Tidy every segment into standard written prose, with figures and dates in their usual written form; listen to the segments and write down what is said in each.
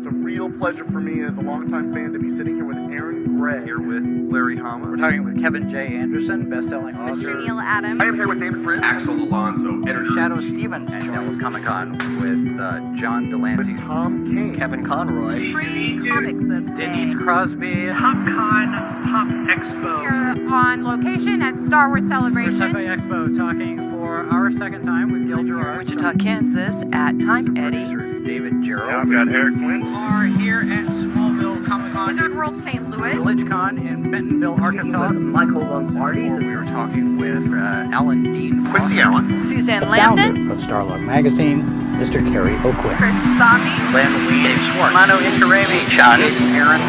It's a real pleasure for me as a longtime fan to be sitting here with Aaron Gray. Here with Larry Hama. We're talking with Kevin J. Anderson, best-selling author. Mr. Neil Adams. I am here with David Fritz. Axel Alonso, editor. Shadow Stevens. And Devil's Comic-Con with John Delancey. With Tom King. Kevin Conroy. Free comic book day. Denise Crosby. PopCon Pop Expo. Here on location at Star Wars Celebration. Sci-Fi Expo, talking for our second time with Gil Gerard. Wichita, Kansas at Time Eddie. Producer David Gerald. I've got Eric Flint. Are here at Smallville Comic-Con. Wizard World St. Louis. VillageCon in Bentonville, Arkansas. Michael Lombardi. We were talking with Alan Dean. Quincy Allen. Suzanne Landon. Of Starlog Magazine, Mr. Kerry Oakwell. Chris Sami. Landon Lee. Dave Schwartz. Mano Inkarami. John Aaron.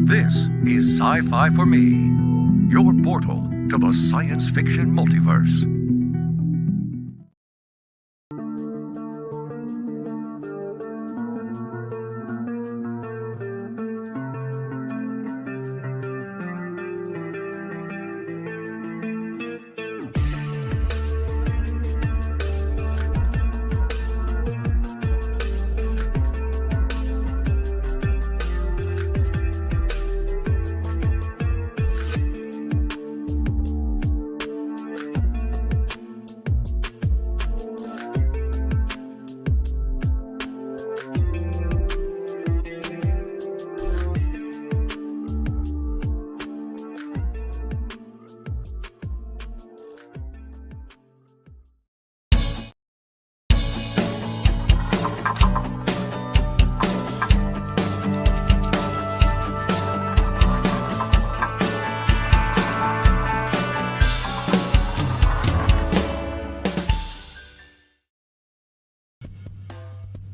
This is Sci-Fi for Me, your portal to the science fiction multiverse.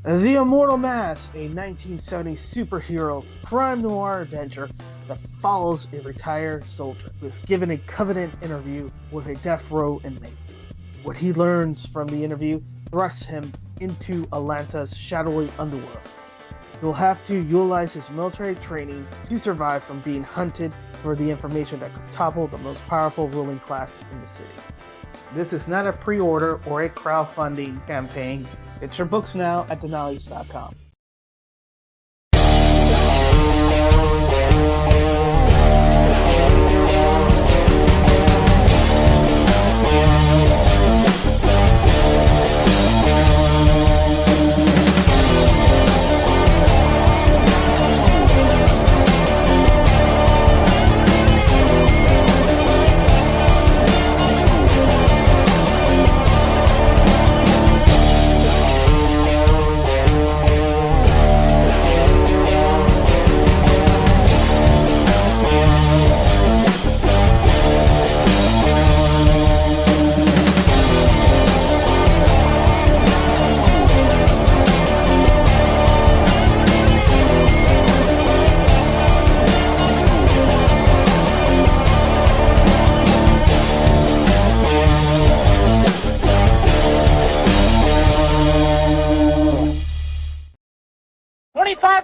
The Immortal Mass, a 1970 superhero crime noir adventure that follows a retired soldier who is given a covenant interview with a death row inmate. What he learns from the interview thrusts him into Atlanta's shadowy underworld. He'll have to utilize his military training to survive from being hunted for the information that could topple the most powerful ruling class in the city. This is not a pre-order or a crowdfunding campaign. Get your books now at denali's.com.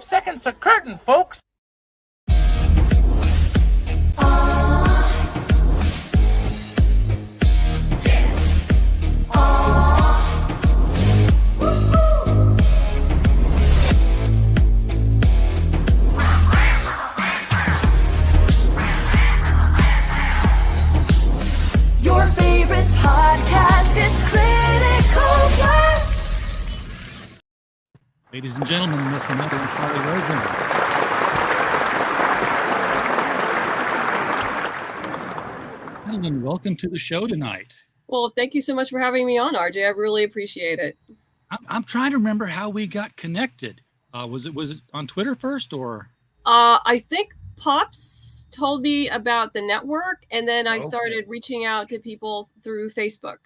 Seconds to curtain, folks. Your favorite podcast, it's Critical Blast. Ladies and gentlemen, Mr. Michael and Charlie Rosen. And welcome to the show tonight. Well, thank you so much for having me on, RJ. I really appreciate it. I'm trying to remember how we got connected. Was it on Twitter first, or? I think Pops told me about the network, and then I started reaching out to people through Facebook.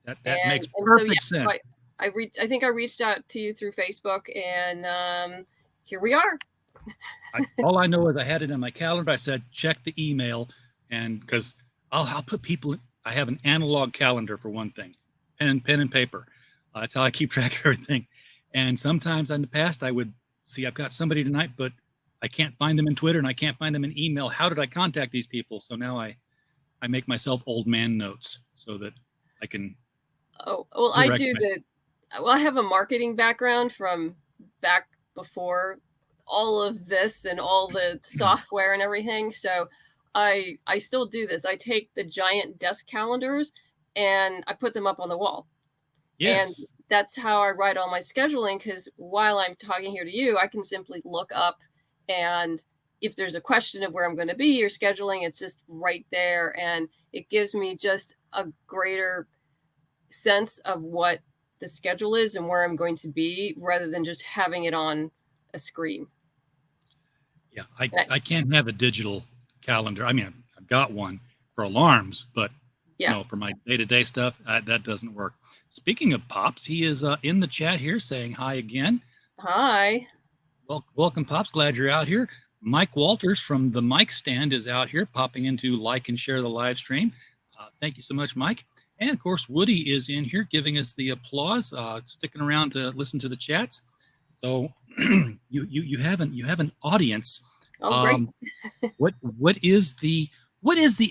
That makes perfect sense. I think I reached out to you through Facebook, and here we are. All I know is I had it in my calendar. I said, check the email, and because I'll put people. I have an analog calendar for one thing, pen and paper. That's how I keep track of everything. And sometimes in the past, I would see I've got somebody tonight, but I can't find them in Twitter and I can't find them in email. How did I contact these people? So now I make myself old man notes so that I can. Oh well, I do well, I have a marketing background from back before all of this and all the software and everything. So I still do this. I take the giant desk calendars and I put them up on the wall. Yes. And that's how I write all my scheduling, because while I'm talking here to you, I can simply look up, and if there's a question of where I'm going to be or scheduling, it's just right there. And it gives me just a greater sense of what the schedule is and where I'm going to be, rather than just having it on a screen. Yeah, I can't have a digital calendar. I mean, I've got one for alarms, but for my day-to-day stuff, that doesn't work. Speaking of Pops, he is in the chat here saying hi again. Hi. Welcome, Pops. Glad you're out here. Mike Walters from the Mic Stand is out here, popping in to like and share the live stream. Thank you so much, Mike. And of course, Woody is in here giving us the applause, sticking around to listen to the chats. So you have an audience. Oh, great. what is the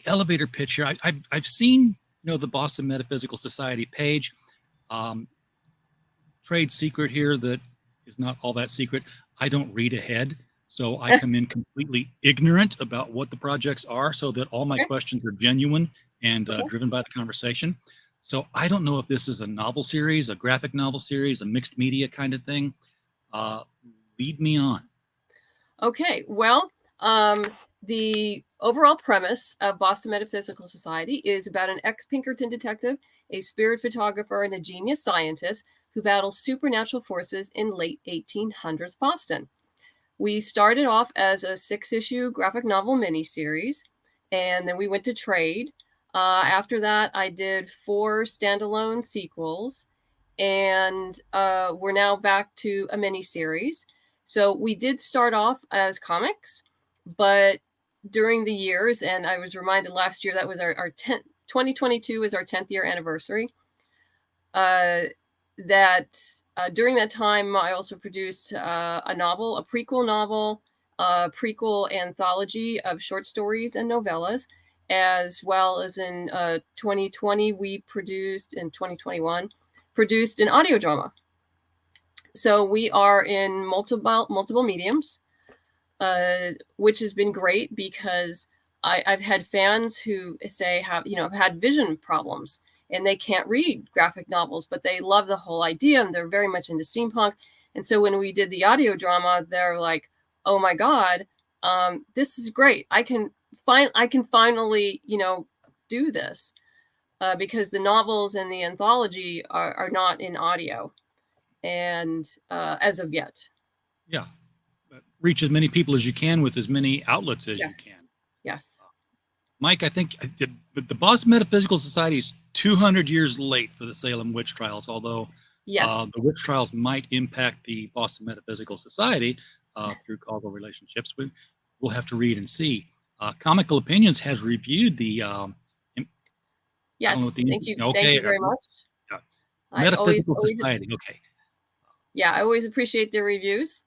elevator pitch here? I've seen the Boston Metaphysical Society page. Trade secret here that is not all that secret. I don't read ahead, so I come in completely ignorant about what the projects are, so that all my questions are genuine and driven by the conversation. So I don't know if this is a novel series, a graphic novel series, a mixed media kind of thing. Lead me on. Okay, well, the overall premise of Boston Metaphysical Society is about an ex-Pinkerton detective, a spirit photographer, and a genius scientist who battles supernatural forces in late 1800s Boston. We started off as a 6-issue graphic novel miniseries, and then we went to trade. After that, I did 4 standalone sequels, and we're now back to a miniseries. So we did start off as comics, but during the years, and I was reminded last year that was our 2022 was our 10th year anniversary. During that time, I also produced a novel, a prequel novel, a prequel anthology of short stories and novellas, as well as in 2020, we produced, in 2021, produced an audio drama. So we are in multiple mediums. Which has been great, because I've had fans who say have had vision problems and they can't read graphic novels, but they love the whole idea and they're very much into steampunk. And so when we did the audio drama, they're like, "Oh my God, this is great! I can finally do this," because the novels and the anthology are not in audio, and as of yet. Yeah. Reach as many people as you can with as many outlets as you can. Yes. Mike, I think the Boston Metaphysical Society is 200 years late for the Salem witch trials, although the witch trials might impact the Boston Metaphysical Society through causal relationships. We'll have to read and see. Comical Opinions has reviewed the... yes, thank you. Okay, thank you very much. Yeah. Metaphysical Society, okay. Yeah, I always appreciate their reviews.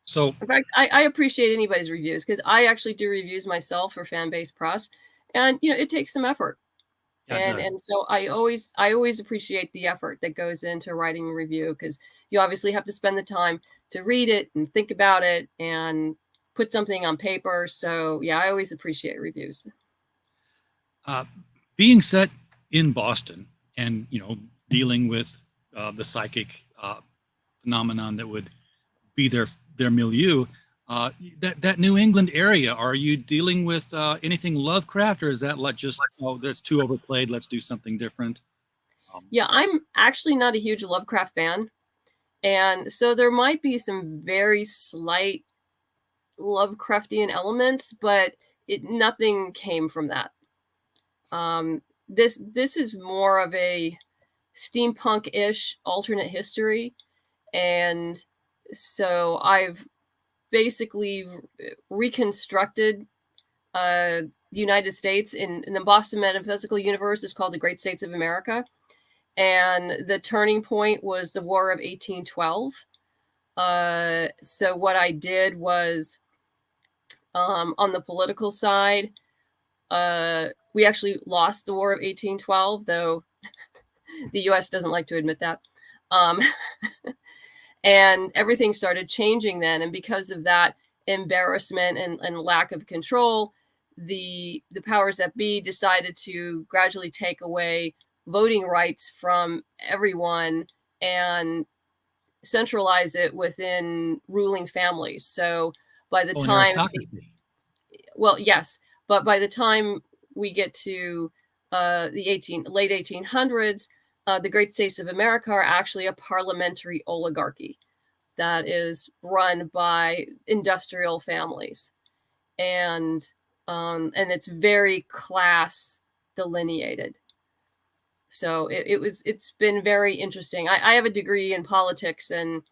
So, in fact, I appreciate anybody's reviews, because I actually do reviews myself for Fan-Based Press, and it takes some effort. Yeah, and so I always appreciate the effort that goes into writing a review, because you obviously have to spend the time to read it and think about it and put something on paper. So yeah, I always appreciate reviews. Being set in Boston and dealing with the psychic phenomenon that would be their milieu, that New England area, are you dealing with anything Lovecraft, or is that just, that's too overplayed, let's do something different? Yeah, I'm actually not a huge Lovecraft fan, and so there might be some very slight Lovecraftian elements, but nothing came from that. This is more of a steampunk-ish alternate history, and so I've basically reconstructed the United States in the Boston Metaphysical universe is called the Great States of America, and the turning point was the War of 1812. So what I did was, on the political side, we actually lost the War of 1812, though The U.S. doesn't like to admit that. And everything started changing then. And because of that embarrassment and lack of control, the powers that be decided to gradually take away voting rights from everyone and centralize it within ruling families. So by the time, well, yes, but by the time we get to the late 1800s, the great states of America are actually a parliamentary oligarchy that is run by industrial families, and it's very class delineated. So it's been very interesting. I have a degree in politics and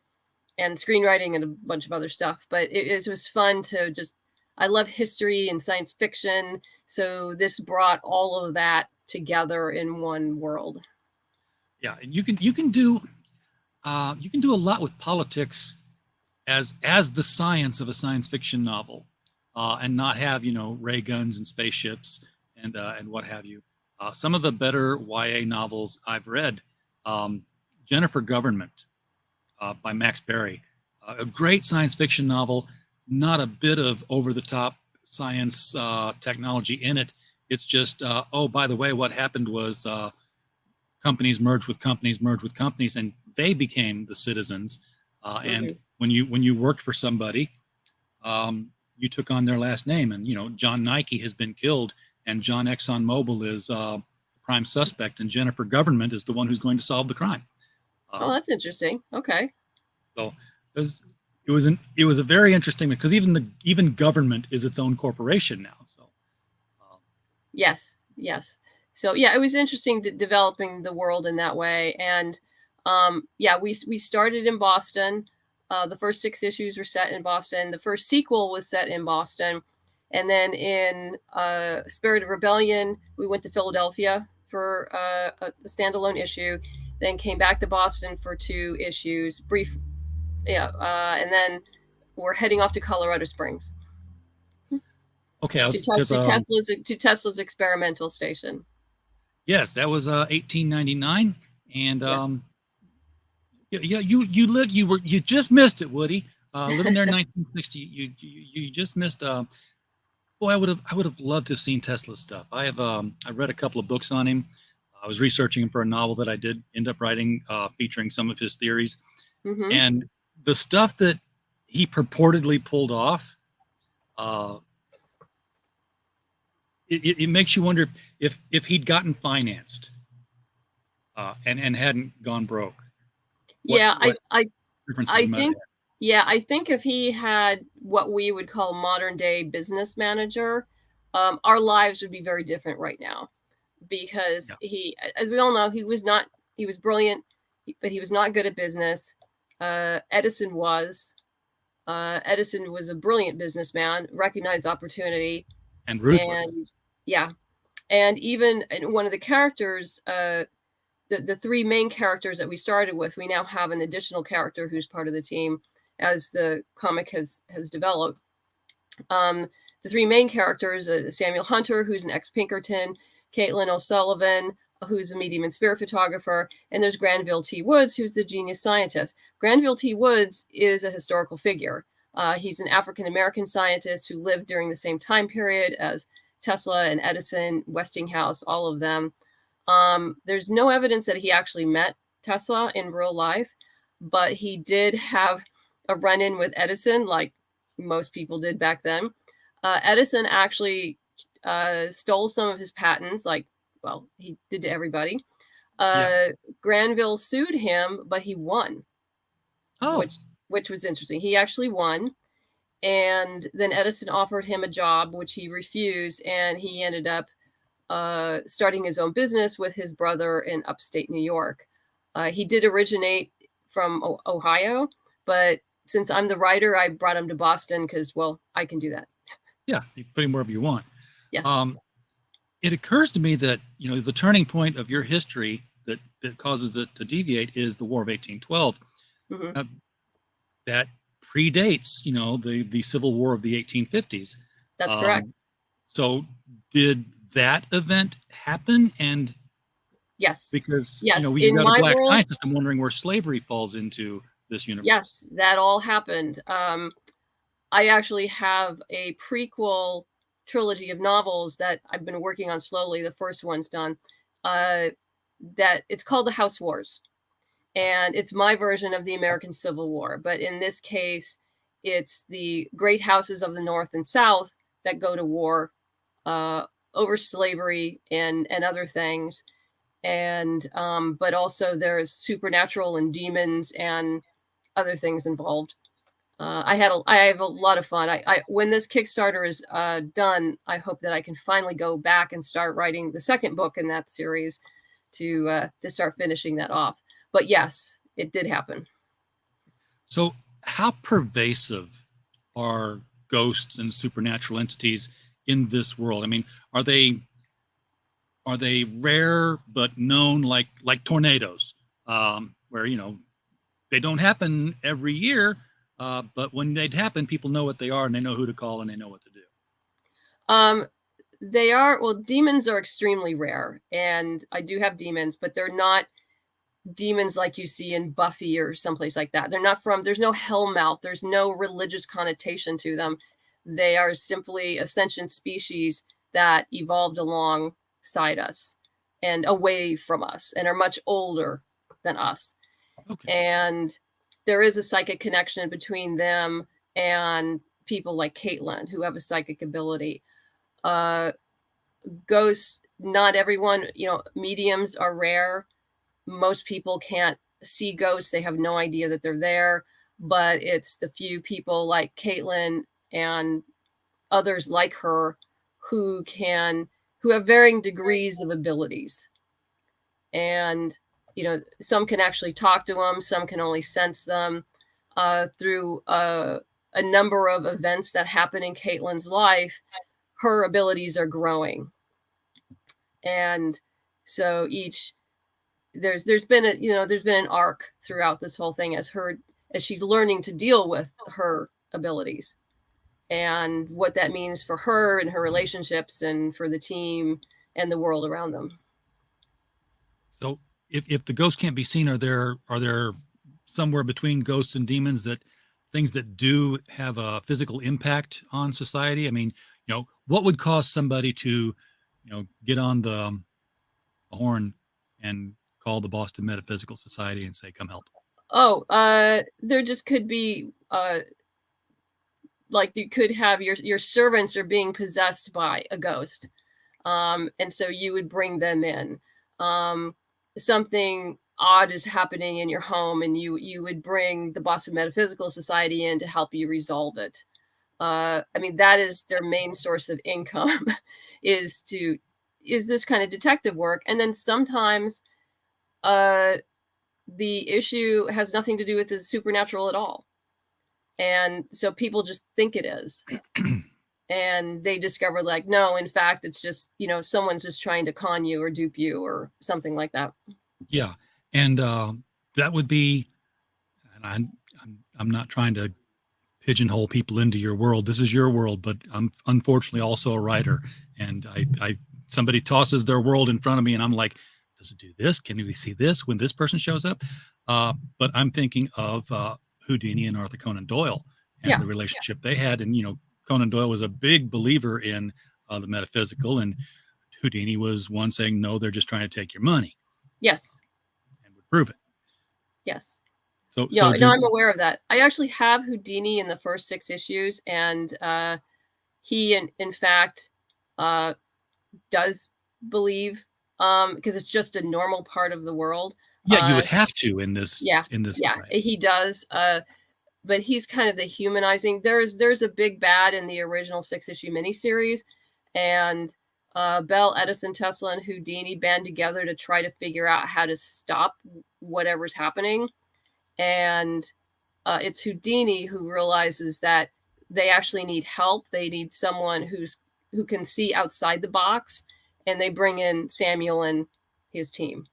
screenwriting and a bunch of other stuff, but it was fun to just, I love history and science fiction. So this brought all of that together in one world. Yeah, and you can do a lot with politics as the science of a science fiction novel, and not have ray guns and spaceships and what have you. Some of the better YA novels I've read, Jennifer Government by Max Berry, a great science fiction novel, not a bit of over-the-top science technology in it. It's just, oh, by the way, what happened was companies merged with companies, and they became the citizens. And when you worked for somebody, you took on their last name. And John Nike has been killed, and John ExxonMobil is prime suspect, and Jennifer Government is the one who's going to solve the crime. Oh, that's interesting. Okay. So it was a very interesting, because even government is its own corporation now. So yes. So yeah, it was interesting developing the world in that way. And we started in Boston. The first 6 issues were set in Boston. The first sequel was set in Boston. And then in Spirit of Rebellion, we went to Philadelphia for a standalone issue, then came back to Boston for 2 issues, and then we're heading off to Colorado Springs. Okay, to Tesla's experimental station. Yes, that was 1899, and you just missed it, Woody. Living there in 1960, you just missed. Boy, I would have loved to have seen Tesla's stuff. I read a couple of books on him. I was researching him for a novel that I did end up writing, featuring some of his theories, and the stuff that he purportedly pulled off. It makes you wonder if he'd gotten financed and hadn't gone broke. I think if he had what we would call modern day business manager, our lives would be very different right now, because he, as we all know, he was brilliant, but he was not good at business. Edison was a brilliant businessman, recognized opportunity, and ruthless. And even one of the characters, the 3 main characters that we started with, we now have an additional character who's part of the team as the comic has developed. The 3 main characters, Samuel Hunter, who's an ex-Pinkerton, Caitlin O'Sullivan, who's a medium and spirit photographer, and there's Granville T. Woods, who's the genius scientist. Granville T. Woods is a historical figure. He's an African-American scientist who lived during the same time period as Tesla and Edison, Westinghouse, all of them. There's no evidence that he actually met Tesla in real life, but he did have a run-in with Edison, like most people did back then. Edison actually stole some of his patents, he did to everybody. Granville sued him, but he won. Which was interesting. He actually won. And then Edison offered him a job, which he refused, and he ended up starting his own business with his brother in upstate New York. He did originate from Ohio, but since I'm the writer, I brought him to Boston because, I can do that. Yeah, you put him wherever you want. Yes. It occurs to me that, the turning point of your history that causes it to deviate is the War of 1812. That predates, the Civil War of the 1850s. That's correct. So did that event happen? And Yes. Because Yes. We In got my a black world, scientist. I'm wondering where slavery falls into this universe. yes, that all happened. I actually have a prequel trilogy of novels that I've been working on slowly. The first one's done. That it's called The House Wars, and it's my version of the American Civil War. But in this case, it's the great houses of the North and South that go to war over slavery and other things. And but also there's supernatural and demons and other things involved. I have a lot of fun. I when this Kickstarter is done, I hope that I can finally go back and start writing the second book in that series to start finishing that off. But yes, it did happen. So how pervasive are ghosts and supernatural entities in this world? I mean, are they rare but known like tornadoes, where they don't happen every year, but when they happen, people know what they are and they know who to call and they know what to do? They are, well, demons are extremely rare, and I do have demons, but they're not demons like you see in Buffy or someplace like that. They're not there's no hellmouth, there's no religious connotation to them. They are simply a sentient species that evolved alongside us and away from us and are much older than us. Okay. And there is a psychic connection between them and people like Caitlin who have a psychic ability. Ghosts, not everyone, mediums are rare. Most people can't see ghosts. They have no idea that they're there, but it's the few people like Caitlin and others like her who have varying degrees of abilities. And, some can actually talk to them. Some can only sense them through a number of events that happen in Caitlin's life. Her abilities are growing. And so there's been an arc throughout this whole thing as she's learning to deal with her abilities and what that means for her and her relationships and for the team and the world around them. So if the ghosts can't be seen, are there somewhere between ghosts and demons things that do have a physical impact on society? I mean, what would cause somebody to, get on the horn and call the Boston Metaphysical Society and say, come help? Oh, there just could be, like you could have your servants are being possessed by a ghost. And so you would bring them in. Something odd is happening in your home and you would bring the Boston Metaphysical Society in to help you resolve it. That is their main source of income is this kind of detective work. And then sometimes the issue has nothing to do with the supernatural at all. And so people just think it is. And they discover no, in fact, it's just, someone's just trying to con you or dupe you or something like that. Yeah. And that would be, and I'm not trying to pigeonhole people into your world. This is your world, but I'm unfortunately also a writer. And somebody tosses their world in front of me and I'm like, does it do this? Can we see this when this person shows up? But I'm thinking of Houdini and Arthur Conan Doyle and the relationship they had. And, Conan Doyle was a big believer in the metaphysical, and Houdini was one saying, no, they're just trying to take your money. Yes. And would prove it. Yes. So I'm aware of that. I actually have Houdini in the first 6 issues, and he, in fact, does believe, because it's just a normal part of the world. Yeah, you would have to in this. Yeah, right. He does. But he's kind of the humanizing. There's a big bad in the original 6-issue miniseries, and Bell, Edison, Tesla, and Houdini band together to try to figure out how to stop whatever's happening. And it's Houdini who realizes that they actually need help. They need someone who can see outside the box, and they bring in Samuel and his team.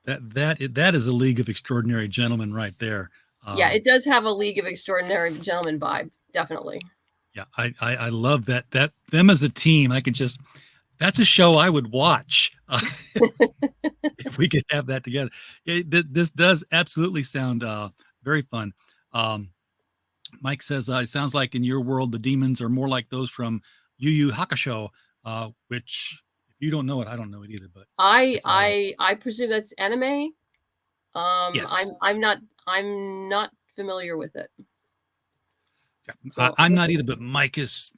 That is a League of Extraordinary Gentlemen right there. Yeah, it does have a League of Extraordinary Gentlemen vibe, definitely. Yeah, I love that them as a team. That's a show I would watch. If if we could have that together. This does absolutely sound very fun. Mike says, it sounds like in your world, the demons are more like those from Yu Yu Hakusho, which if you don't know it, I don't know it either. But I presume that's anime. Yes. I'm not familiar with it. Yeah. So, I'm not either, but Mike is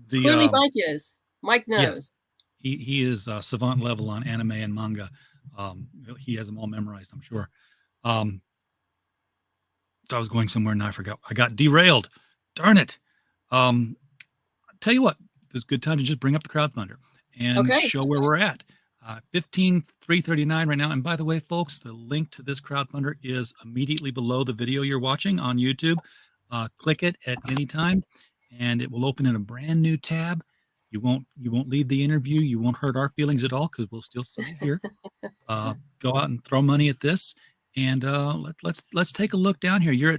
the clearly Mike is. Mike knows. Yes. He is savant level on anime and manga. He has them all memorized, I'm sure. So I was going somewhere and I forgot. I got derailed. Darn it. Tell you what, it's a good time to just bring up the crowdfunder and show where we're at. 15,339 right now. And by the way, folks, the link to this crowdfunder is immediately below the video you're watching on YouTube. Click it at any time and it will open in a brand new tab. You won't leave the interview. You won't hurt our feelings at all because we'll still see you here. Go out and throw money at this. And let's take a look down here.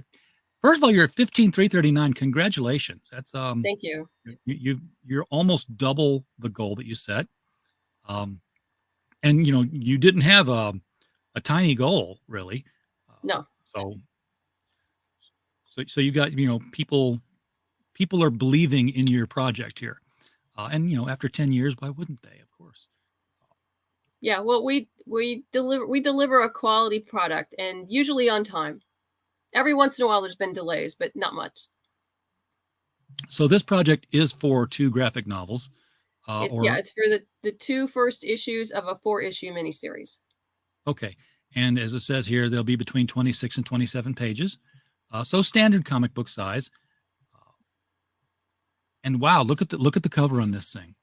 First of all, you're at 15,339. Congratulations. That's thank you. You're almost double the goal that you set. And you didn't have a tiny goal really. No. So you got people are believing in your project here. And after 10 years, why wouldn't they? Of course. Yeah, well, we deliver a quality product and usually on time. Every once in a while, there's been delays, but not much. So this project is for 2 graphic novels. It's for the 2 first issues of a 4-issue miniseries. Okay, and as it says here, they'll be between 26 and 27 pages. So standard comic book size. And wow, look at the cover on this thing.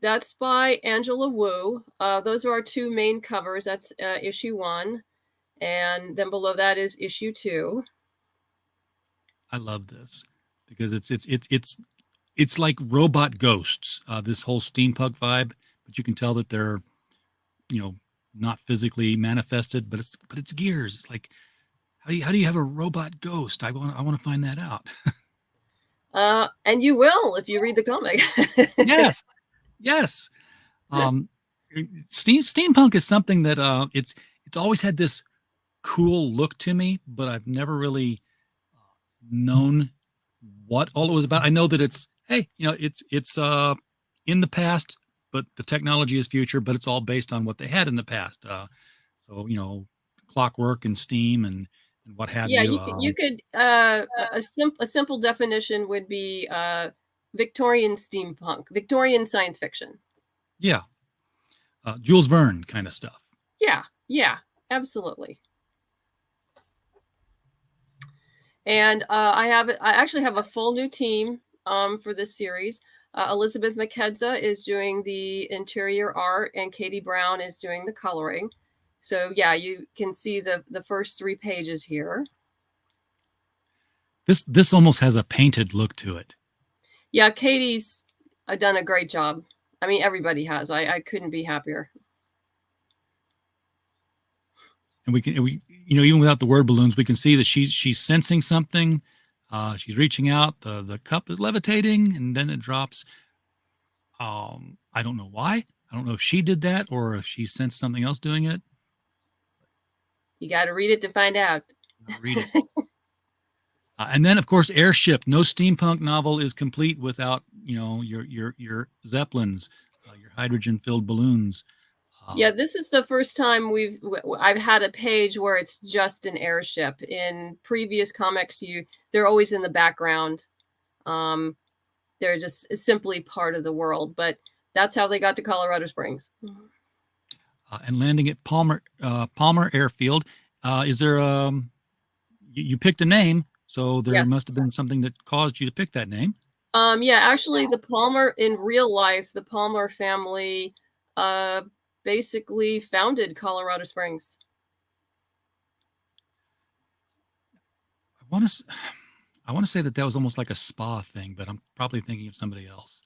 That's by Angela Wu. Those are our 2 main covers. That's issue 1, and then below that is issue 2. I love this because it's like robot ghosts. This whole steampunk vibe, but you can tell that they're, not physically manifested, but it's gears. It's like how do you have a robot ghost? I want to find that out. And you will if you read the comic. Yes. Steampunk is something that it's always had this cool look to me, but I've never really known what all it was about. I know that it's in the past, but the technology is future, but it's all based on what they had in the past. So clockwork and steam and what have you. Yeah, you could a simple definition would be Victorian steampunk, Victorian science fiction. Yeah. Jules Verne kind of stuff. Yeah, absolutely. And I actually have a full new team for this series. Elizabeth McKedza is doing the interior art and Katie Brown is doing the coloring. So yeah, you can see the first 3 pages here. This almost has a painted look to it. Yeah, Katie's done a great job. I mean, everybody has. I couldn't be happier. And we even without the word balloons, we can see that she's sensing something. She's reaching out. The cup is levitating, and then it drops. I don't know why. I don't know if she did that or if she sensed something else doing it. You got to read it to find out. Read it. And then, of course, Airship. No steampunk novel is complete without your zeppelins, your hydrogen-filled balloons. Yeah, this is the first time I've had a page where it's just an airship. In previous comics, they're always in the background. They're just simply part of the world. But that's how they got to Colorado Springs. And landing at Palmer Airfield. Is there you picked a name, so there must have been something that caused you to pick that name. Yeah, actually, the Palmer in real life, the Palmer family basically founded Colorado Springs. I want to say that was almost like a spa thing, but I'm probably thinking of somebody else.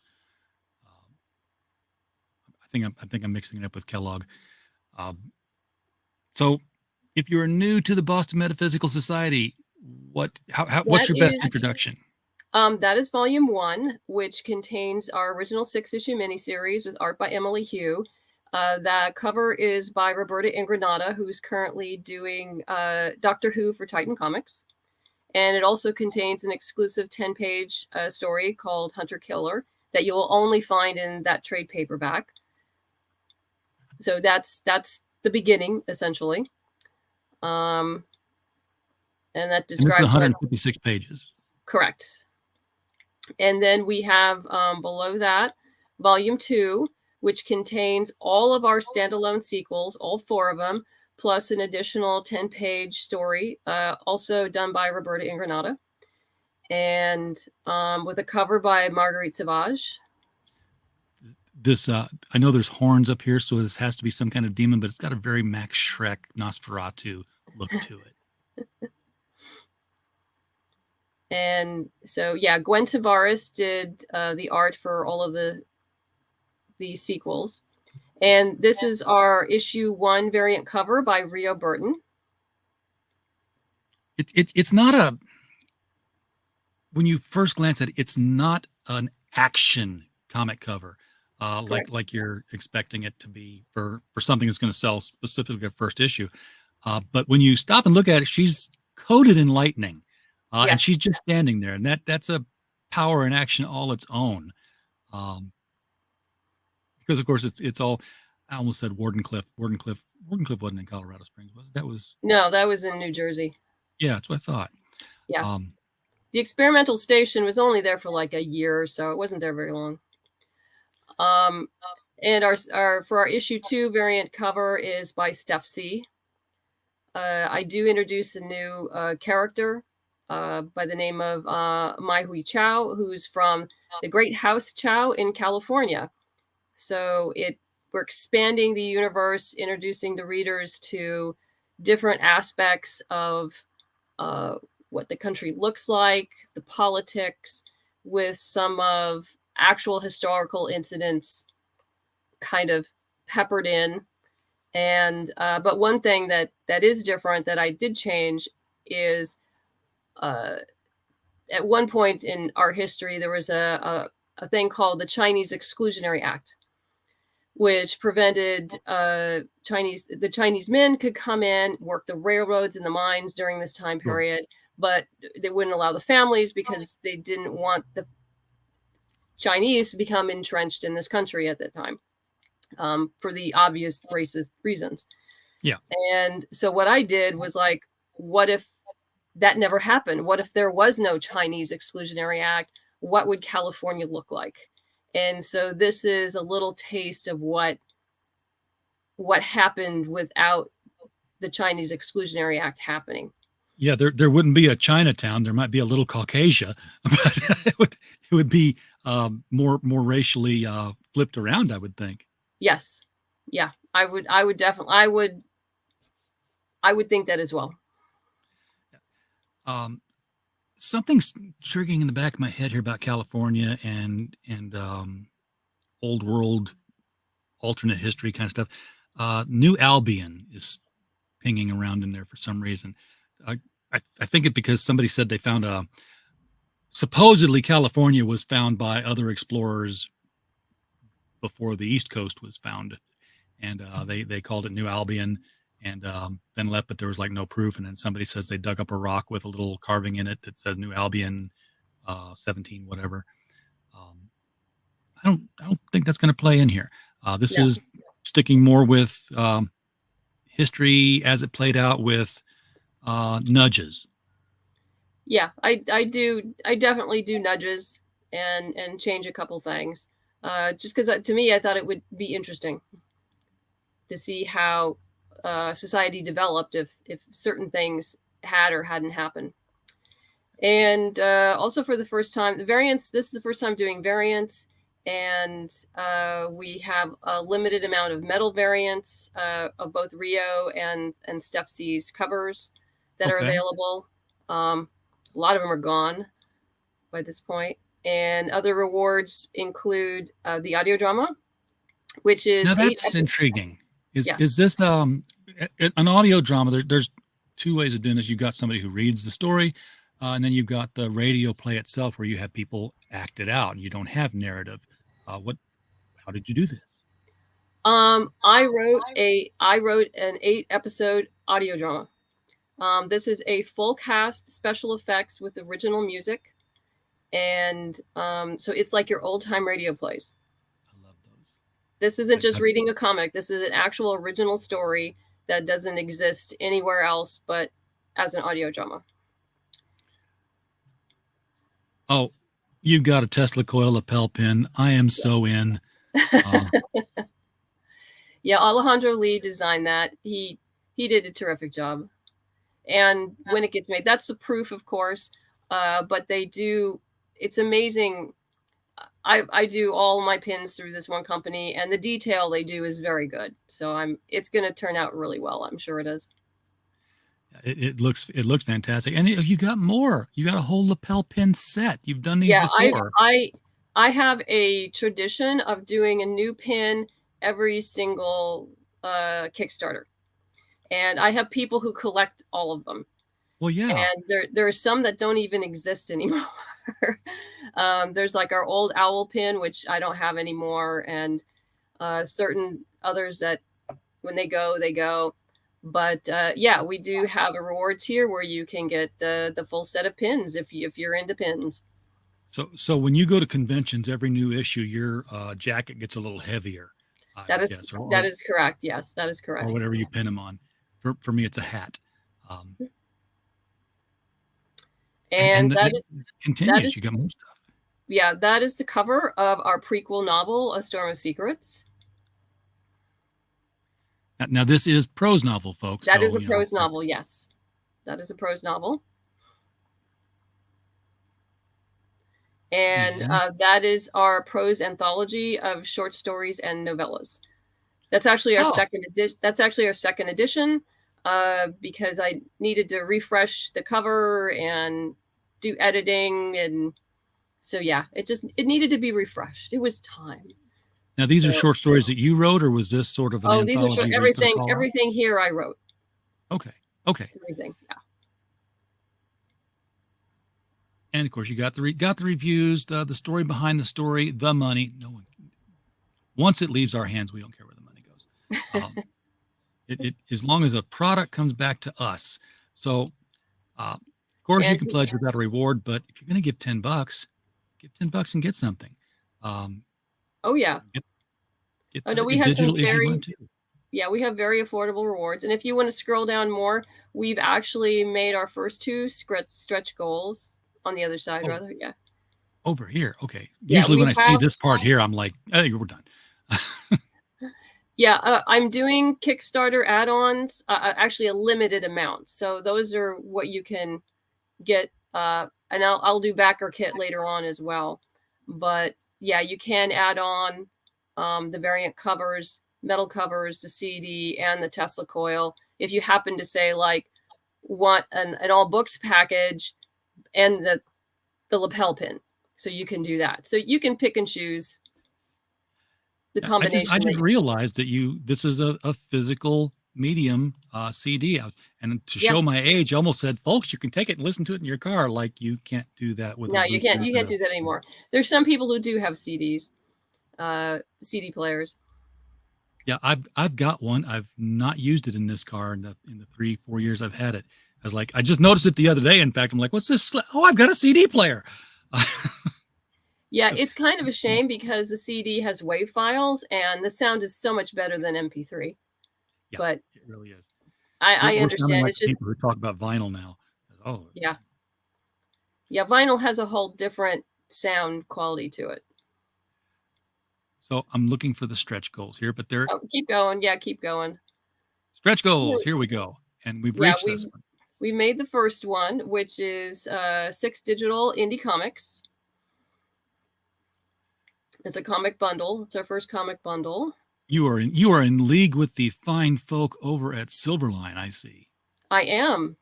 I think I'm mixing it up with Kellogg. So, if you're new to the Boston Metaphysical Society, what's your best introduction? That is volume 1, which contains our original 6-issue miniseries with art by Emily Hugh. That cover is by Roberta Ingranata, who's currently doing Doctor Who for Titan Comics. And it also contains an exclusive 10-page story called Hunter Killer that you'll only find in that trade paperback. So that's the beginning, essentially. And that describes 156 pages. Correct. And then we have below that, Volume 2, which contains all of our standalone sequels, all 4 of them, plus an additional 10-page story, also done by Roberta Ingranata, and with a cover by Marguerite Sauvage. This, I know there's horns up here, so this has to be some kind of demon, but it's got a very Max Schreck, Nosferatu look to it. And so, yeah, Gwen Tavares did the art for all of the sequels. And this is our issue 1 variant cover by Rio Burton. It's not a, when you first glance at it, it's not an action comic cover like you're expecting it to be for something that's going to sell specifically at first issue. But when you stop and look at it, she's coated in lightning. And she's just standing there, and that's a power in action all its own. Because of course it's all. I almost said Wardenclyffe. Wardenclyffe wasn't in Colorado Springs, was it? That was in New Jersey. Yeah, that's what I thought. Yeah. The experimental station was only there for like a year or so. It wasn't there very long. And our for our issue 2 variant cover is by Steph C. I do introduce a new character. By the name of Mai Hui Chow, who's from the Great House Chow in California. So we're expanding the universe, introducing the readers to different aspects of what the country looks like, the politics, with some of actual historical incidents kind of peppered in. And but one thing that is different that I did change is at one point in our history, there was a thing called the Chinese Exclusionary Act, which prevented the Chinese men could come in, work the railroads and the mines during this time period, but they wouldn't allow the families because they didn't want the Chinese to become entrenched in this country at that time, for the obvious racist reasons. Yeah. And so what I did was like, what if that never happened? What if there was no Chinese Exclusionary Act? What would California look like? And so this is a little taste of what happened without the Chinese Exclusionary Act happening. Yeah, there wouldn't be a Chinatown. There might be a little Caucasia, but it would be more racially flipped around, I would think. Yes. Yeah. I would definitely think that as well. Something's triggering in the back of my head here about California and old world alternate history kind of stuff. New Albion is pinging around in there for some reason. I think it because somebody said they found supposedly California was found by other explorers before the East Coast was found, and they called it New Albion. And then left, but there was like no proof. And then somebody says they dug up a rock with a little carving in it that says New Albion 17, whatever. I don't think that's going to play in here. This is sticking more with history as it played out with nudges. Yeah, I definitely do nudges and change a couple things. Just because to me, I thought it would be interesting to see how society developed if certain things had or hadn't happened. And also for the first time, the variants, this is the first time doing variants, and we have a limited amount of metal variants of both Rio and Steph C's covers that are available. A lot of them are gone by this point. And other rewards include the audio drama, which is... Now that's intriguing. Is this an audio drama? There's two ways of doing this. You've got somebody who reads the story, and then you've got the radio play itself where you have people act it out and you don't have narrative. How did you do this? I wrote an 8-episode audio drama. This is a full cast, special effects with original music, and so it's like your old time radio plays. I love those. This isn't just reading a comic. This is an actual original story that doesn't exist anywhere else but as an audio drama. Oh, you've got a Tesla coil lapel pin. I am so in. Yeah, Alejandro Lee designed that. He did a terrific job. And when it gets made, that's the proof, of course. But they do. It's amazing. I do all my pins through this one company, and the detail they do is very good. So it's going to turn out really well. I'm sure it is. It looks fantastic. And you got more. You got a whole lapel pin set. You've done these before. I have a tradition of doing a new pin every single Kickstarter. And I have people who collect all of them. Well, yeah. And there are some that don't even exist anymore. There's like our old owl pin, which I don't have anymore. And certain others that when they go, they go. But yeah, we do have a reward tier where you can get the full set of pins if you're into pins. So when you go to conventions, every new issue, your jacket gets a little heavier. That is correct. Yes, that is correct. Or whatever you pin them on. For me, it's a hat. And that continues. You got more stuff. Yeah, that is the cover of our prequel novel, A Storm of Secrets. Now this is prose novel, folks. That is a prose novel, yes. That is a prose novel. And that is our prose anthology of short stories and novellas. That's actually our second edition. That's actually our second edition because I needed to refresh the cover and do editing, and so yeah, it needed to be refreshed. It was time. Now these are short stories that you wrote, or was this sort of an anthology? These are short. Everything here I wrote. Okay. Everything, yeah. And of course, you got the reviews, the story behind the story, the money. No one. Once it leaves our hands, we don't care where the money goes. It as long as a product comes back to us. So, of course, you can pledge without a reward, but if you're going to give $10, give $10 and get something. Oh yeah. We have some we have very affordable rewards. And if you want to scroll down more, we've actually made our first 2 stretch goals on the other side, rather. Yeah. Over here. Okay. Usually when I see this part here, I'm like, hey, we're done. Yeah. I'm doing Kickstarter add-ons, actually a limited amount. So those are what you can get. And I'll do backer kit later on as well. But yeah, you can add on the variant covers, metal covers, the CD, and the Tesla coil. If you happen to say like want an all books package and the lapel pin, so you can do that. So you can pick and choose the combination. I just realized that this is a physical medium CD, and to show my age, I almost said, folks, you can take it and listen to it in your car. Like you can't do that with. No, you can't do that anymore. There's some people who do have CDs, CD players. Yeah, I've got one. I've not used it in this car in the 3-4 years I've had it. I was like, I just noticed it the other day. In fact, I'm like, what's this? Oh, I've got a CD player. Yeah, it's kind of a shame because the CD has WAV files and the sound is so much better than MP3. Yeah, but it really is. I understand. Like it's just people who talk about vinyl now. Oh, yeah. Vinyl has a whole different sound quality to it. So I'm looking for the stretch goals here, but they're keep going. Yeah, keep going. Stretch goals. Here we go, and we've reached this one. We made the first one, which is 6 digital indie comics. It's a comic bundle. It's our first comic bundle. You are in league with the fine folk over at Silverline, I see. I am.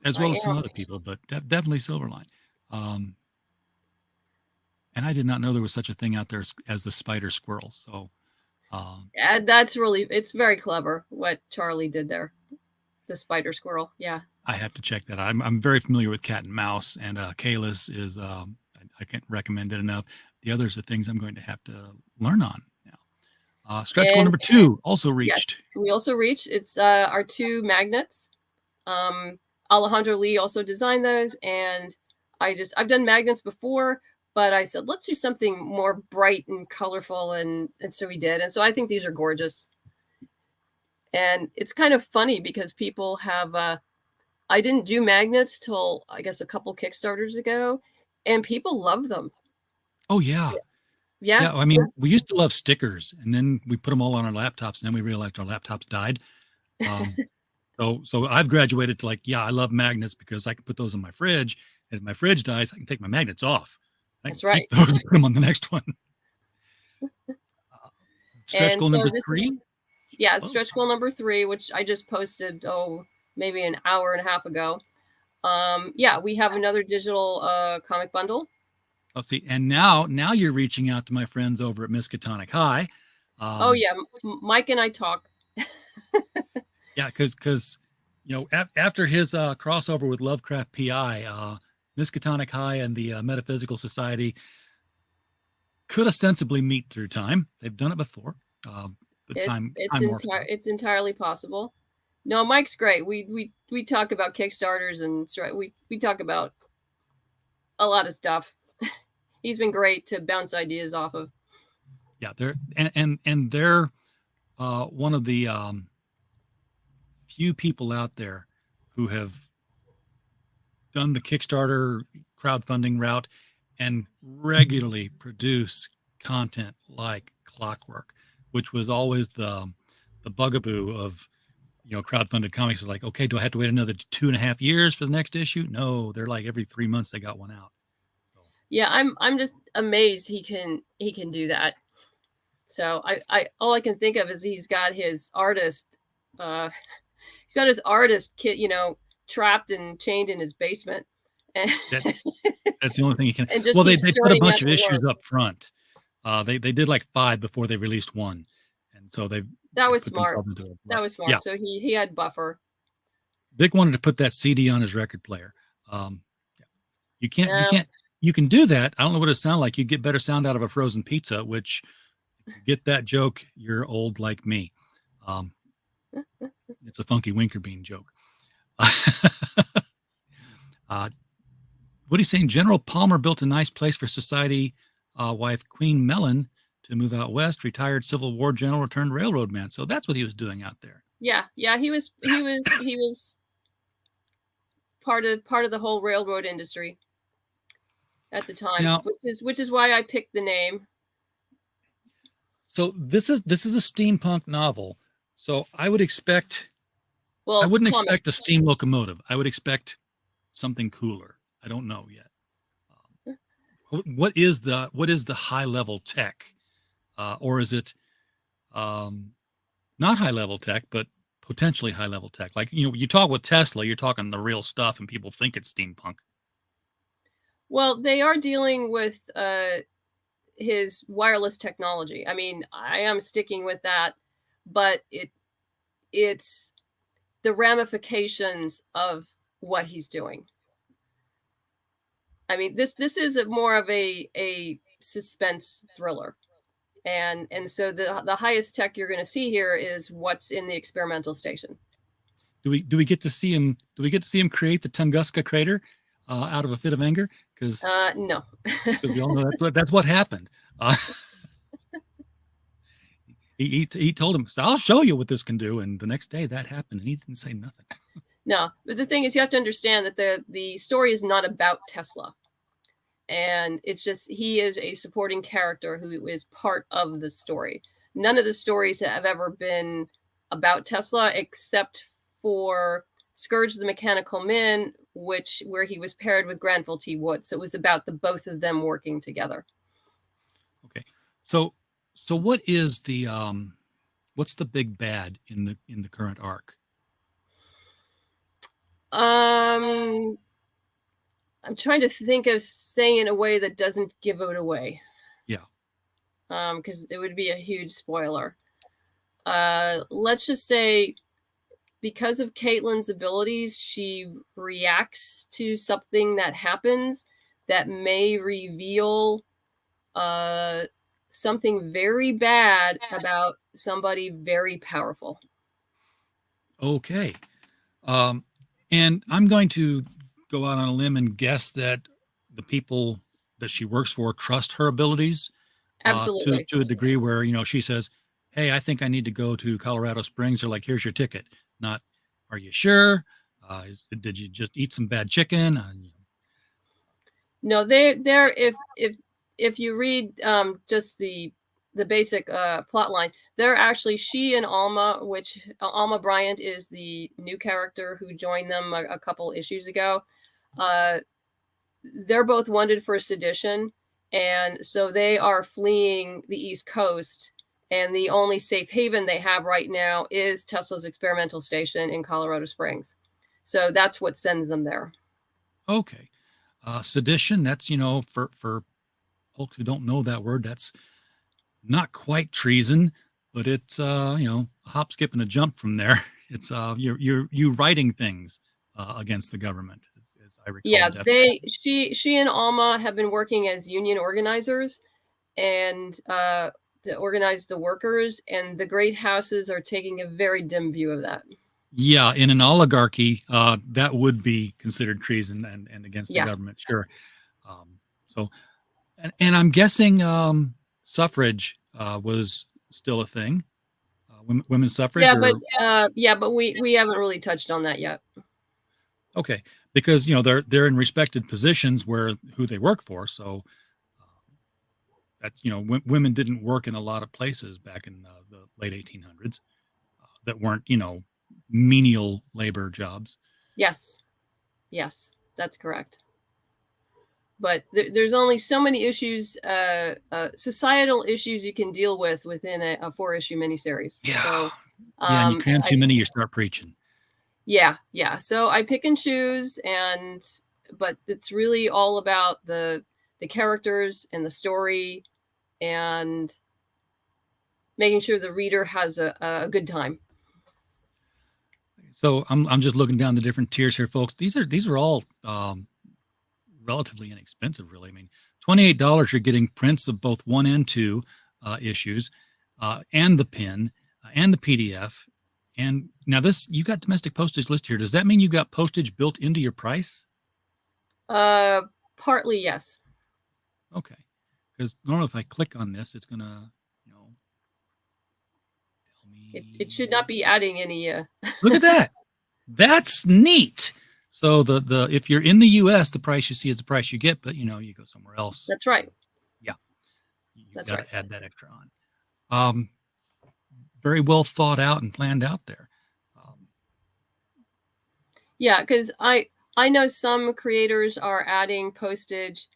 As well as some other people, but definitely Silverline. And I did not know there was such a thing out there as the spider squirrel. So it's very clever what Charlie did there. The spider squirrel. Yeah. I have to check that out. I'm very familiar with Cat and Mouse, and Kalis is I can't recommend it enough. The others are things I'm going to have to learn on Stretch goal number 2 also reached. Yes, we also reached. It's our 2 magnets. Alejandro Lee also designed those, and I've done magnets before, but I said let's do something more bright and colorful, and so we did. And so I think these are gorgeous. And it's kind of funny because people have I didn't do magnets till I guess a couple Kickstarters ago, and people love them. Oh yeah. Yeah, I mean, we used to love stickers, and then we put them all on our laptops, and then we realized our laptops died. So I've graduated to I love magnets because I can put those in my fridge, and if my fridge dies, I can take my magnets off. That's right. Those and put them on the next one. Stretch goal number 3. Yeah, stretch goal number 3, which I just posted maybe an hour and a half ago. We have another digital comic bundle. Oh, see, and now you're reaching out to my friends over at Miskatonic High. Mike and I talk. Yeah, because after his crossover with Lovecraft PI, Miskatonic High and the Metaphysical Society could ostensibly meet through time. They've done it before. It's entirely possible. No, Mike's great. We talk about Kickstarters, and we talk about a lot of stuff. He's been great to bounce ideas off of. Yeah, they're one of the few people out there who have done the Kickstarter crowdfunding route and regularly produce content like clockwork, which was always the bugaboo of crowdfunded comics. Is like, okay, do I have to wait another 2.5 years for the next issue? No, they're like every 3 months they got one out. Yeah, I'm just amazed he can do that. So I all I can think of is he's got his artist kit, trapped and chained in his basement. That's the only thing he can. They put a bunch of issues up front. They did like 5 before they released one, and so that was smart. That was smart. Yeah. So he had buffer. Vic wanted to put that CD on his record player. You can do that. I don't know what it sounds like. You get better sound out of a frozen pizza, which, if you get that joke, you're old like me. It's a Funky Winker Bean joke. What are you saying? General Palmer built a nice place for society wife Queen Mellon to move out west. Retired Civil War general, returned railroad man. So that's what he was doing out there. Yeah. He was part of the whole railroad industry at the time, now, which is why I picked the name. So this is a steampunk novel. So I would expect. Well, I wouldn't expect a steam locomotive. I would expect something cooler. I don't know yet. What is the high level tech, or is it not high level tech, but potentially high level tech? Like you talk with Tesla, you're talking the real stuff, and people think it's steampunk. Well, they are dealing with his wireless technology. I mean, I am sticking with that, but it's the ramifications of what he's doing. I mean, this is more of a suspense thriller, and so the highest tech you're going to see here is what's in the experimental station. Do we get to see him? Do we get to see him create the Tunguska crater out of a fit of anger? Because no, because we all know that's what happened. He told him, so I'll show you what this can do, and the next day that happened, and he didn't say nothing. No, but the thing is, you have to understand that the story is not about Tesla, and it's just he is a supporting character who is part of the story. None of the stories have ever been about Tesla except for Scourge the Mechanical Man, where he was paired with Granville T. Wood. So it was about the both of them working together. Okay, so what is the what's the big bad in the current arc? I'm trying to think of saying in a way that doesn't give it away. Yeah. Because it would be a huge spoiler. Let's just say, because of Caitlin's abilities, she reacts to something that happens that may reveal something very bad about somebody very powerful. Okay. And I'm going to go out on a limb and guess that the people that she works for trust her abilities Absolutely. to a degree where, she says, hey, I think I need to go to Colorado Springs. They're like, here's your ticket. Not, are you sure? Did you just eat some bad chicken? No, they're if you read just the basic plot line, they're actually she and Alma, which Alma Bryant is the new character who joined them a couple issues ago. They're both wanted for sedition, and so they are fleeing the East Coast. And the only safe haven they have right now is Tesla's experimental station in Colorado Springs. So that's what sends them there. Okay. Sedition, that's, for folks who don't know that word, that's not quite treason, but it's, a hop, skip, and a jump from there. It's you're writing things against the government, as I recall. Yeah, she and Alma have been working as union organizers and to organize the workers, and the great houses are taking a very dim view of that. Yeah, in an oligarchy, that would be considered treason and against the government, sure. So, and I'm guessing suffrage was still a thing, women's suffrage. But we haven't really touched on that yet. Okay, because they're in respected positions who they work for, so. That's, women didn't work in a lot of places back in the late 1800s that weren't, menial labor jobs. Yes, that's correct. But there's only so many issues, societal issues you can deal with within a 4-issue miniseries. Yeah. So, and you cram too many, you start preaching. Yeah. So I pick and choose, but it's really all about the characters and the story, and making sure the reader has a good time. So I'm just looking down the different tiers here, folks. These are all relatively inexpensive, really. I mean, $28, you're getting prints of both 1 and 2 issues, and the pin, and the PDF. And now you got domestic postage list here. Does that mean you got postage built into your price? Partly, yes. Okay. Because normally if I click on this, it's gonna, tell me. It should not be adding any. Look at that. That's neat. So the if you're in the U.S., the price you see is the price you get, but you go somewhere else. That's right. Yeah. That's gotta right. Add that extra on. Very well thought out and planned out there. Yeah, because I know some creators are adding postage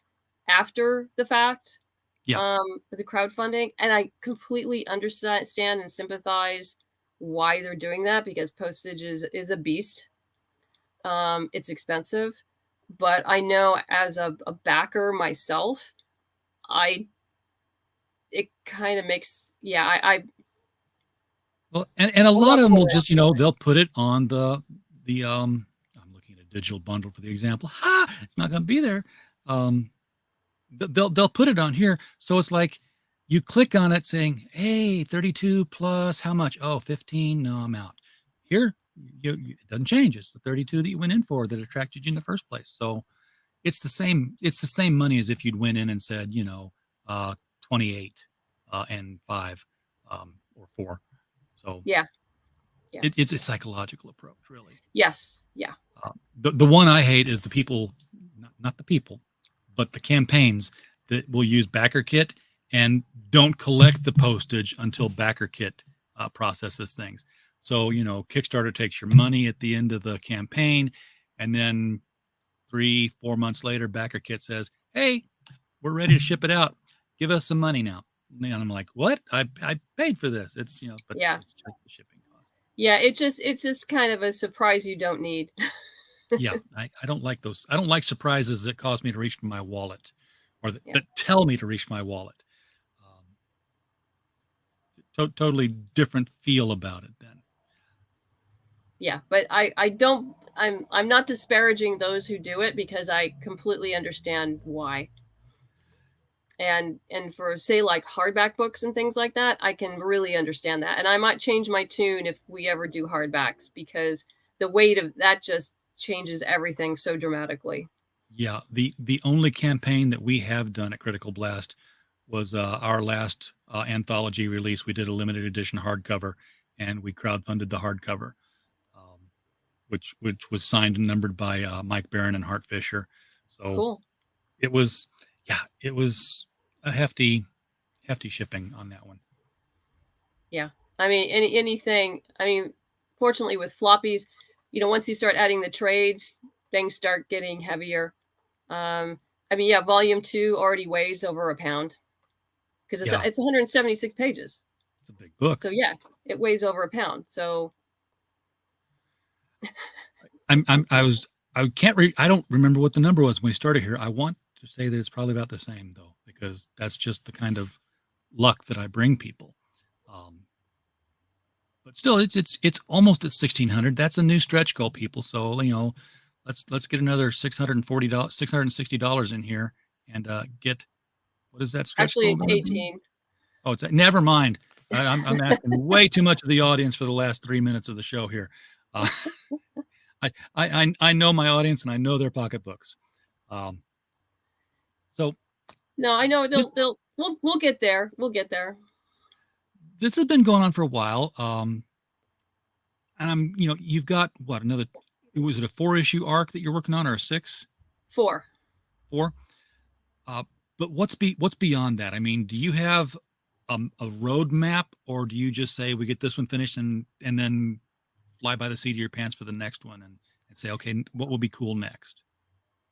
after the fact. Yeah. With the crowdfunding, and I completely understand and sympathize why they're doing that, because postage is a beast. It's expensive, but I know as a backer myself, it kind of makes well, and a lot of them will just they'll put it on the I'm looking at a digital bundle for the example. It's not going to be there. They'll put it on here, so it's like you click on it saying, hey, 32 plus how much? Oh, 15. No, I'm out. Here it doesn't change. It's the 32 that you went in for that attracted you in the first place. So it's the same money as if you'd went in and said 28 and 5 or 4. So yeah. It's a psychological approach, really. Yes. Yeah. The one I hate is the people, not the people, but the campaigns that will use BackerKit and don't collect the postage until BackerKit processes things. So, Kickstarter takes your money at the end of the campaign, and then 3-4 months later, BackerKit says, hey, we're ready to ship it out. Give us some money now. And I'm like, what? I paid for this. It's, but yeah. It's just the shipping cost. Yeah, it's just kind of a surprise you don't need. Yeah, I don't like those. I don't like surprises that cause me to reach for my wallet, or that tell me to reach my wallet. Totally different feel about it then. Yeah, but I'm not disparaging those who do it, because I completely understand why. And for, say, like hardback books and things like that, I can really understand that. And I might change my tune if we ever do hardbacks, because the weight of that just changes everything so dramatically. Yeah, the only campaign that we have done at Critical Blast was our last anthology release. We did a limited edition hardcover, and we crowdfunded the hardcover, which was signed and numbered by Mike Barron and Hart Fisher. So cool. It was a hefty shipping on that one. Yeah, I mean, anything. I mean, fortunately with floppies, once you start adding the trades, things start getting heavier. I mean, yeah, volume 2 already weighs over a pound, because it's 176 pages. It's a big book. So yeah, it weighs over a pound. So I don't remember what the number was when we started here. I want to say that it's probably about the same though, because that's just the kind of luck that I bring people. But still, it's almost at 1,600. That's a new stretch goal, people. So let's get another $660 in here and get, what is that stretch goal? Actually, it's 18. Oh, it's never mind. I'm asking way too much of the audience for the last 3 minutes of the show here. I know my audience and I know their pocketbooks. So no, I know we'll get there. We'll get there. This has been going on for a while. And you've got what, was it a 4-issue arc that you're working on, or a 6? 4. 4. But what's beyond that? I mean, do you have a roadmap, or do you just say we get this one finished and then fly by the seat of your pants for the next one and say, okay, what will be cool next?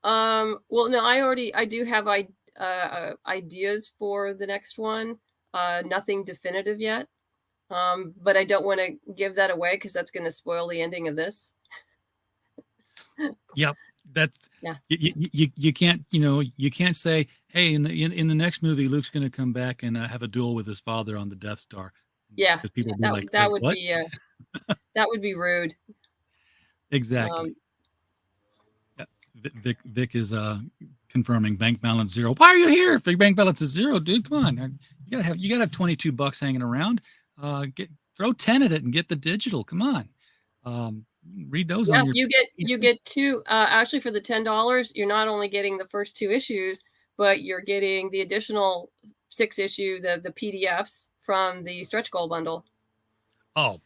Well, no, I do have ideas for the next one. Nothing definitive yet. But I don't want to give that away because that's going to spoil the ending of this. Yep. You can't, you can't say, hey, in the next movie, Luke's going to come back and have a duel with his father on the Death Star. Yeah. Because people that, be like, that would what? be, that would be rude. Exactly. Vic is confirming bank balance 0. Why are you here? If your bank balance is 0, dude, come on. You gotta have $22 hanging around. Throw 10 at it and get the digital. Come on. Read those on your. You get 2. Actually, for the $10, you're not only getting the first 2 issues, but you're getting the additional 6 issue, the PDFs from the stretch goal bundle. Oh.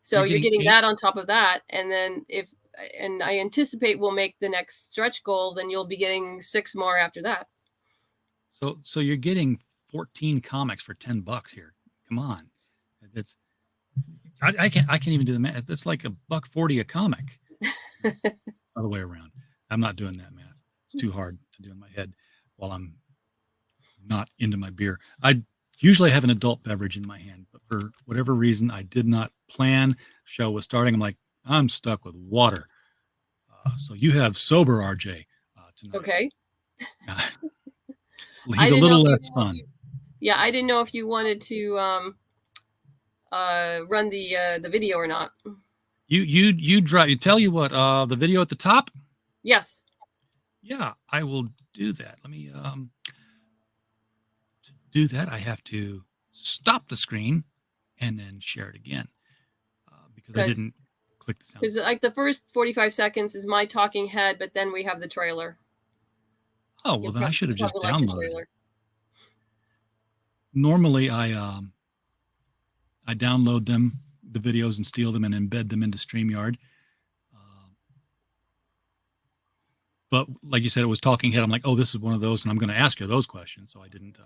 So you're getting that on top of that, and then and I anticipate we'll make the next stretch goal, then you'll be getting 6 more after that. So you're getting 14 comics for $10 here. Come on. I can't even do the math. That's like $1.40 a comic. Other way around. I'm not doing that math. It's too hard to do in my head while I'm not into my beer. I usually have an adult beverage in my hand, but for whatever reason, I did not plan. Show was starting. I'm like, I'm stuck with water. So you have sober RJ tonight. Okay. He's a little less fun. Yeah, I didn't know if you wanted to run the video or not. You drive. You tell you what, the video at the top. Yes. Yeah, I will do that. Let me to do that. I have to stop the screen and then share it again because I didn't click the sound. Because like the first 45 seconds is my talking head, but then we have the trailer. Oh well, then I should have just downloaded it. Normally, I download them, the videos, and steal them and embed them into StreamYard. But like you said, it was talking head. I'm like, oh, this is one of those, and I'm going to ask you those questions. So I didn't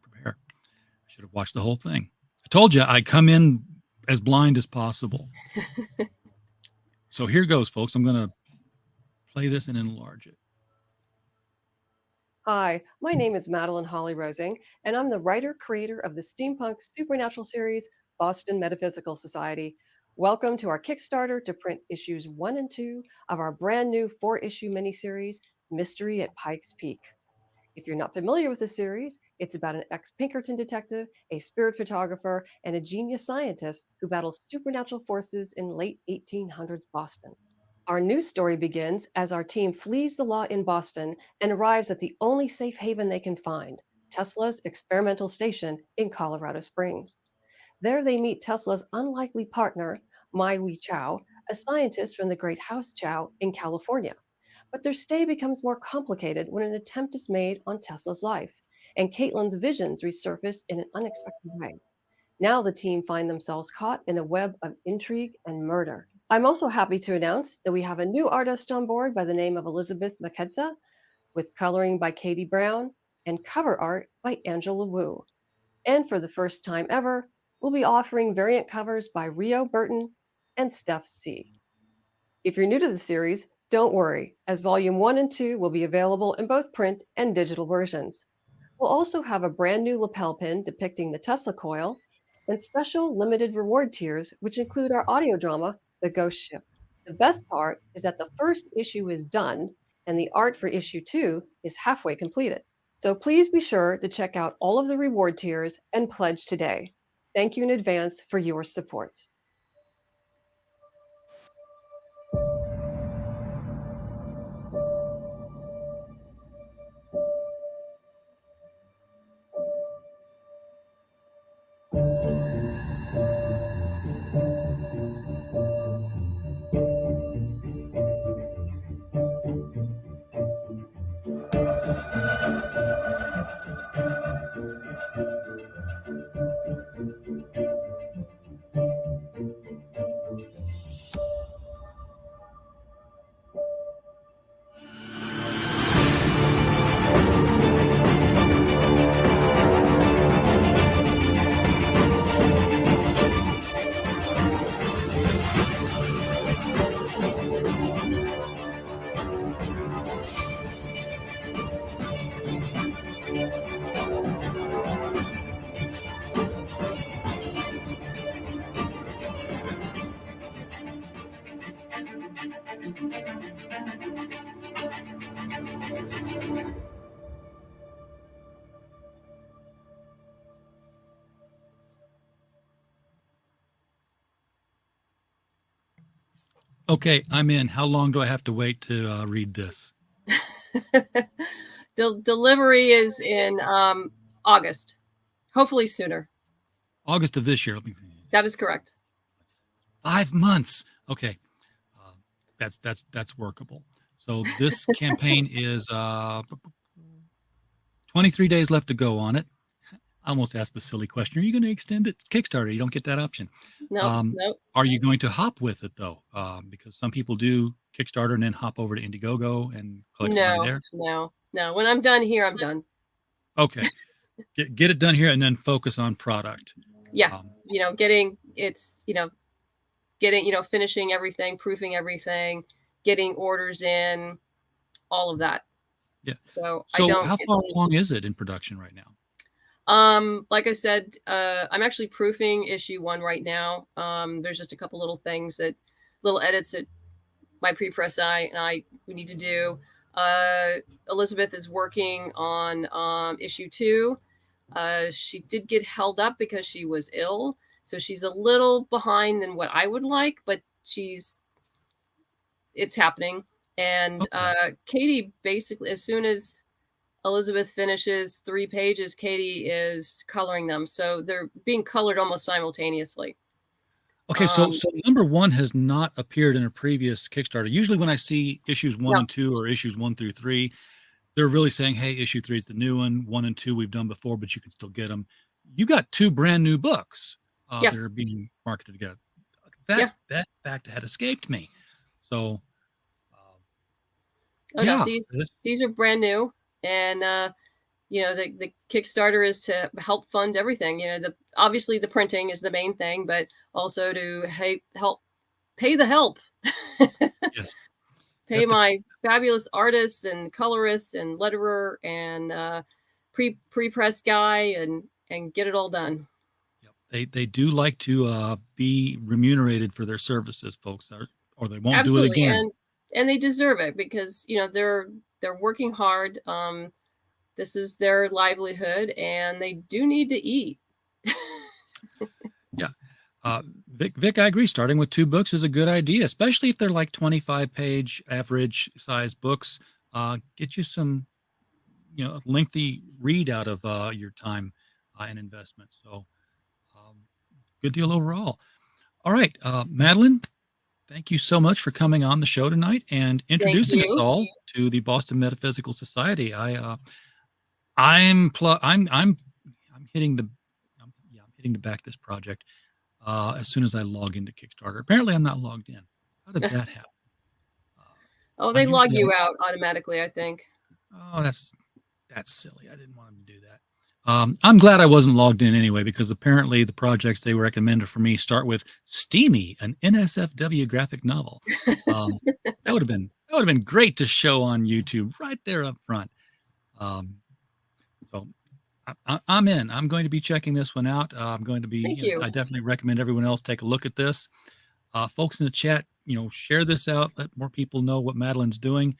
prepare. I should have watched the whole thing. I told you I come in as blind as possible. So here goes, folks. I'm going to play this and enlarge it. Hi, my name is Madeleine Holly Rosing, and I'm the writer-creator of the steampunk supernatural series, Boston Metaphysical Society. Welcome to our Kickstarter to print issues 1 and 2 of our brand new 4-issue miniseries, Mystery at Pike's Peak. If you're not familiar with the series, it's about an ex-Pinkerton detective, a spirit photographer, and a genius scientist who battles supernatural forces in late 1800s Boston. Our new story begins as our team flees the law in Boston and arrives at the only safe haven they can find, Tesla's experimental station in Colorado Springs. There they meet Tesla's unlikely partner, Mai Wee Chow, a scientist from the Great House Chow in California. But their stay becomes more complicated when an attempt is made on Tesla's life, and Caitlin's visions resurface in an unexpected way. Now the team find themselves caught in a web of intrigue and murder. I'm also happy to announce that we have a new artist on board by the name of Elizabeth Makedza, with coloring by Katie Brown and cover art by Angela Wu. And for the first time ever, we'll be offering variant covers by Rio Burton and Steph C. If you're new to the series, don't worry, as Volume 1 and 2 will be available in both print and digital versions. We'll also have a brand new lapel pin depicting the Tesla coil and special limited reward tiers, which include our audio drama, The Ghost Ship. The best part is that the first issue is done and the art for issue 2 is halfway completed. So please be sure to check out all of the reward tiers and pledge today. Thank you in advance for your support. Okay, I'm in. How long do I have to wait to read this? Delivery is in August, hopefully sooner. August of this year. That is correct. 5 months. Okay, that's workable. So this campaign is 23 days left to go on it. I almost asked the silly question: are you going to extend it? It's Kickstarter. You don't get that option. No. Are you going to hop with it though? Because some people do Kickstarter and then hop over to Indiegogo and collect some money there. No. When I'm done here, I'm done. Okay, get it done here and then focus on product. Yeah, finishing everything, proofing everything, getting orders in, all of that. Yeah. So how far along is it in production right now? Like I said, I'm actually proofing issue 1 right now. There's just a couple little edits that my pre-press we need to do. Elizabeth is working on issue 2. She did get held up because she was ill, so she's a little behind than what I would like, but it's happening. And Katie, basically, as soon as Elizabeth finishes 3 pages, Katie is coloring them. So they're being colored almost simultaneously. Okay, so number 1 has not appeared in a previous Kickstarter. Usually when I see issues 1 and 2 or issues 1 through 3, they're really saying, hey, issue 3 is the new one. 1 and 2 we've done before, but you can still get them. You got 2 brand new books that are being marketed together. That fact had escaped me. So, these are brand new. And, the Kickstarter is to help fund everything. Obviously the printing is the main thing, but also to help pay the help. Yes. Pay my fabulous artists and colorists and letterer and pre-press guy and get it all done. Yep. They do like to be remunerated for their services, folks, or they won't do it again. And they deserve it because, they're working hard. This is their livelihood and they do need to eat. Yeah. Vic, I agree. Starting with 2 books is a good idea, especially if they're like 25-page average size books. Get you some, lengthy read out of your time and investment. So good deal overall. All right, Madeleine, thank you so much for coming on the show tonight and introducing us all to the Boston Metaphysical Society. I'm hitting the back of this project as soon as I log into Kickstarter. Apparently, I'm not logged in. How did that happen? They log you out automatically, I think. Oh, that's silly. I didn't want them to do that. I'm glad I wasn't logged in anyway, because apparently the projects they recommended for me start with Steamy, an NSFW graphic novel. That would have been great to show on YouTube right there up front. So I'm in. I'm going to be checking this one out. I'm going to be. I definitely recommend everyone else take a look at this. Folks in the chat, share this out. Let more people know what Madeleine's doing.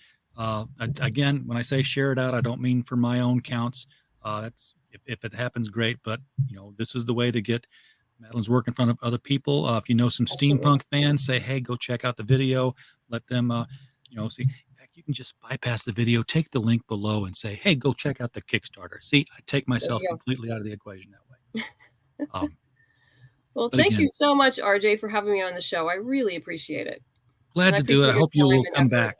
Again, when I say share it out, I don't mean for my own counts. That's if it happens, great. But this is the way to get Madeleine's work in front of other people. If you know some steampunk fans, say, hey, go check out the video. Let them, see. In fact, you can just bypass the video, take the link below, and say, hey, go check out the Kickstarter. See, I take myself completely out of the equation that way. Well, thank you so much, RJ, for having me on the show. I really appreciate it. Glad to do it. I hope you will come back.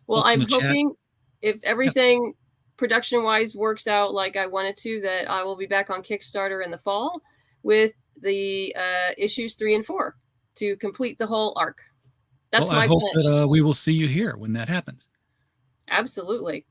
Well, I'm hoping if everything production-wise works out like I wanted to, that I will be back on Kickstarter in the fall with the issues 3 and 4 to complete the whole arc. That's my plan. I hope that we will see you here when that happens. Absolutely.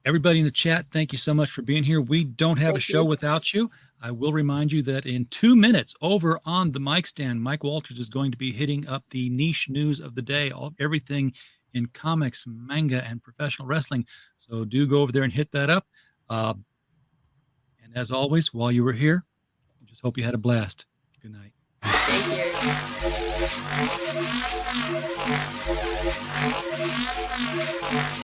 Everybody in the chat, thank you so much for being here. We don't have a show without you. I will remind you that in 2 minutes over on the mic stand, Mike Walters is going to be hitting up the niche news of the day, everything in comics, manga, and professional wrestling. So do go over there and hit that up. And as always, while you were here, I just hope you had a blast. Good night. Thank you.